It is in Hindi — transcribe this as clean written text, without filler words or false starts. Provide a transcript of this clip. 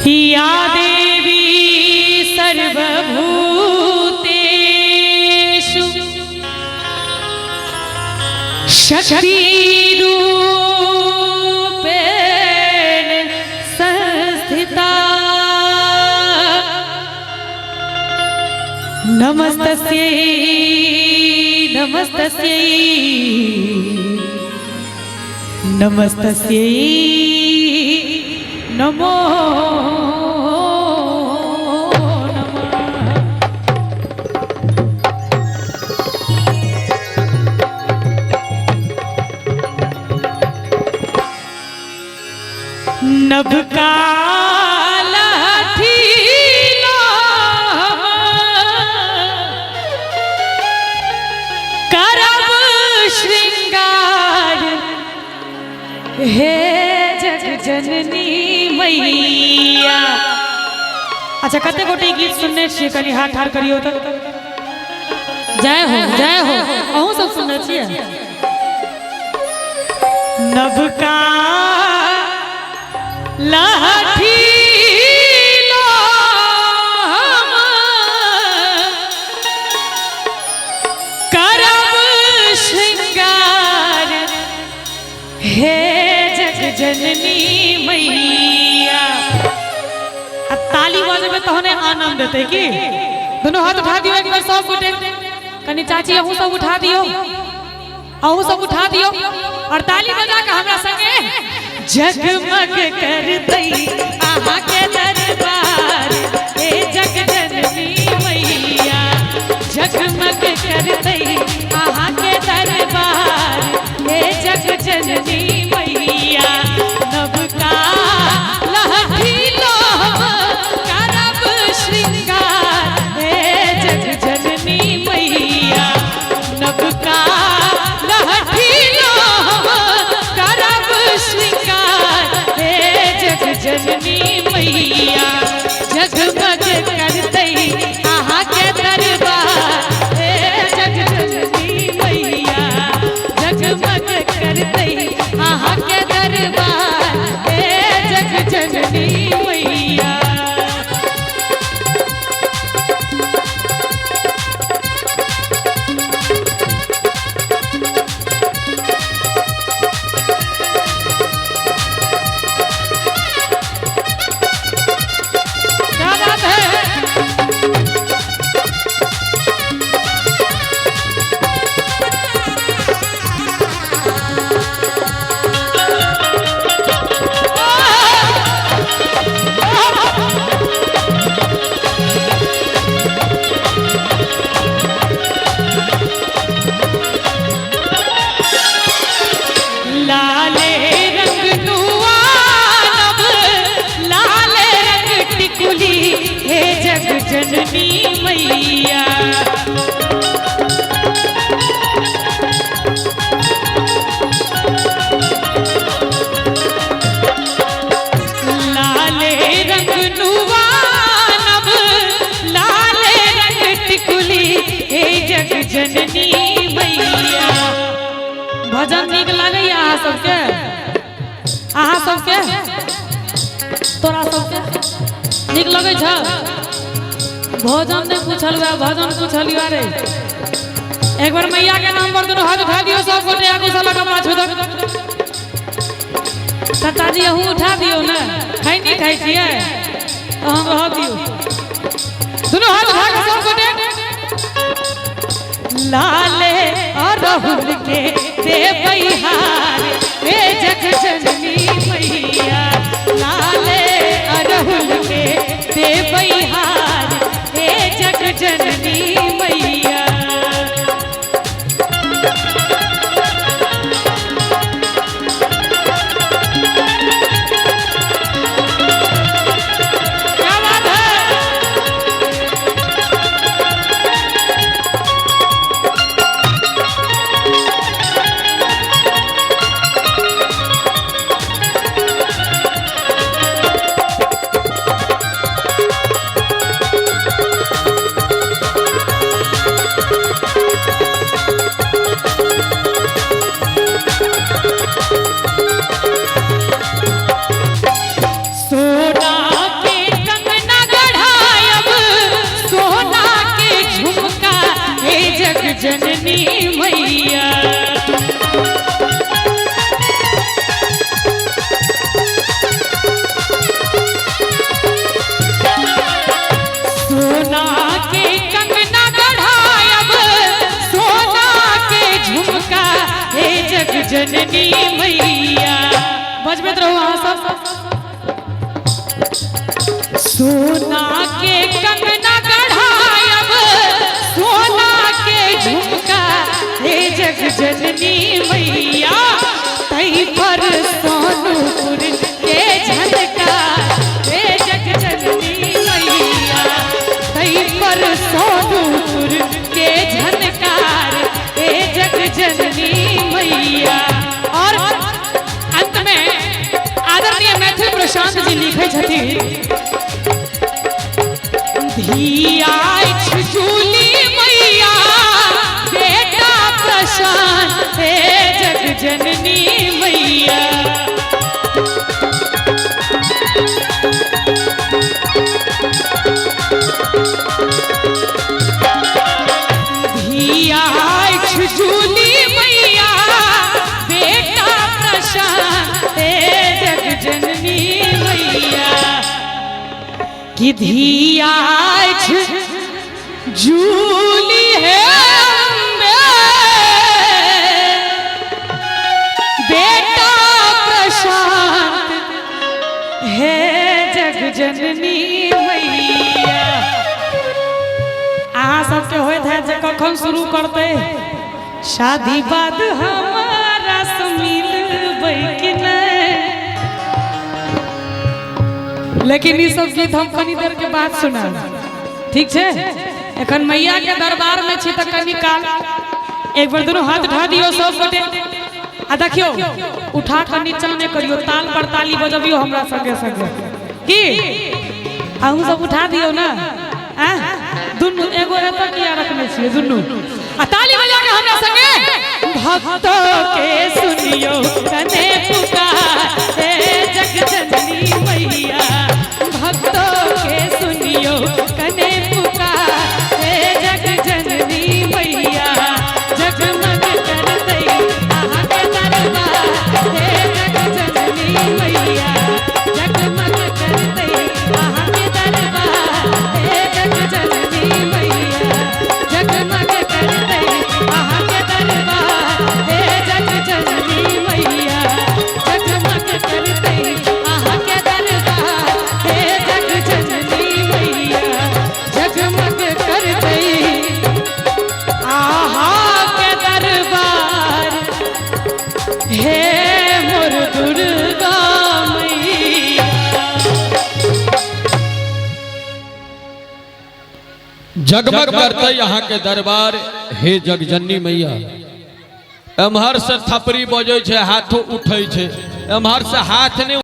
या देवी सर्वभूतेषु शक्तिरूपेण संस्थिता नमस्तस्यै नमस्तस्यै नमस्तस्यै नमो नभ का लाठी लो करब श्रृंगार हे जग जननी मैया। अच्छा कते गोटे गीत सुनने छे कनी हाथ ठाड़ करियो तो जय हो अहूँ सब सुनने छिए। नभ का लाठी लो करब श्रृंगार हे जग जननी मैया। ताली बजाबे तहने आनंद देते की दोनों हाथ उठा दियो एक बार सब गोटे कनी चाची अहूँ सब उठा दियो अहूँ सब उठा दियो और ताली बजा के हमरा संगे जगमग कर दई आहा के दरबार ए जग जननी मैया। जगमग कर दई आहा के दरबार ए जग जननी मैया। नभ का लाठी लो करब श्रृंगार ए जग जननी मैया। नभ का लाठी लो करब श्रृंगार जननी मैया। जगमग कर दई आहा के दरबार हे जग जननी मैया। जगमग कर दई आहा के दरबार हे जग जननी मैया। जननी मैया। लाले रंग नुवानब लाले रंग टिकुली हे जग जननी मैया। भजन नीक लगैया अहाँ सबके तोरा सबके नीक लगै छ। भोजन नहीं पूछल भजन पूछल रे एक बार मैया के नाम पर दोनों हाथ उठा दियो सब गोटे आगू से लगा पाछू तक। सत्ता जी अहूँ उठा दियो ना खाई नहीं खाई छिए तो हम रह दियो दोनों हाथ उठा के सब गोटे। लाले और राहुल के देवहार हे जग जननी मैया। लाले और राहुल के देवहार जग जननी मैया। क्या बात है सोना के कंगना गढ़ायब सोना के झुमका हे जग जननी मैया तई पर सोनपुर के झनका हे जग जननी मैया तई पर सोनपुर के झनकार हे जग जननी मैया। और अंत में आदरणीय मैथिली प्रशांत जी लिखे छथिन धियाछ झूली मैया बेटा प्रशांत हे जग जननी मैया। धियाछ झूली मैया बेटा प्रशांत हे जग जननी मैया कि धियाछ झूली है बेटा प्रशांत हे जग जननी मैया। अहाँ सबके होइत है जे कखन शुरू करते शादी बाद हमारा से मिलबै कि नहीं, लेकिन ये सब गीत हम कनी देर के बाद सुना ठीक है। एखन मैया के दरबार में छी त कनी काल एक बार दोनों हाथ उठा दियो सब गोटे आ देखियो उठा के नीचा ने करियो ताल पर ताली बजबियो हमरा संगे संगे की अहू सब उठा दियो ना आ दुनु एगो एत किया रखने छी दुनु आ ताली बजा के हमरा संगे भक्तों के सुनियो कने पुकार हे जग जननी मैया भक्तों के सुनियो कने पुकार हे जग जननी मैया जगमग करते आहा के दरबार हे जग जननी मैया जगमग करते आहा के दरबार हे जग जननी मैया जगमग करते आहा के दरबार हे जग जननी मैया जगमग करते आहा के दरबार हे जग जननी मैया जगमग करते आहा के दरबार हे मोर दुर्गा मैया। जगमग करते यहाँ के दरबार हे जगजननी मैया। एम्हर से थपरी बजे छे हाथों उठे छे एम्हर से हाथ ने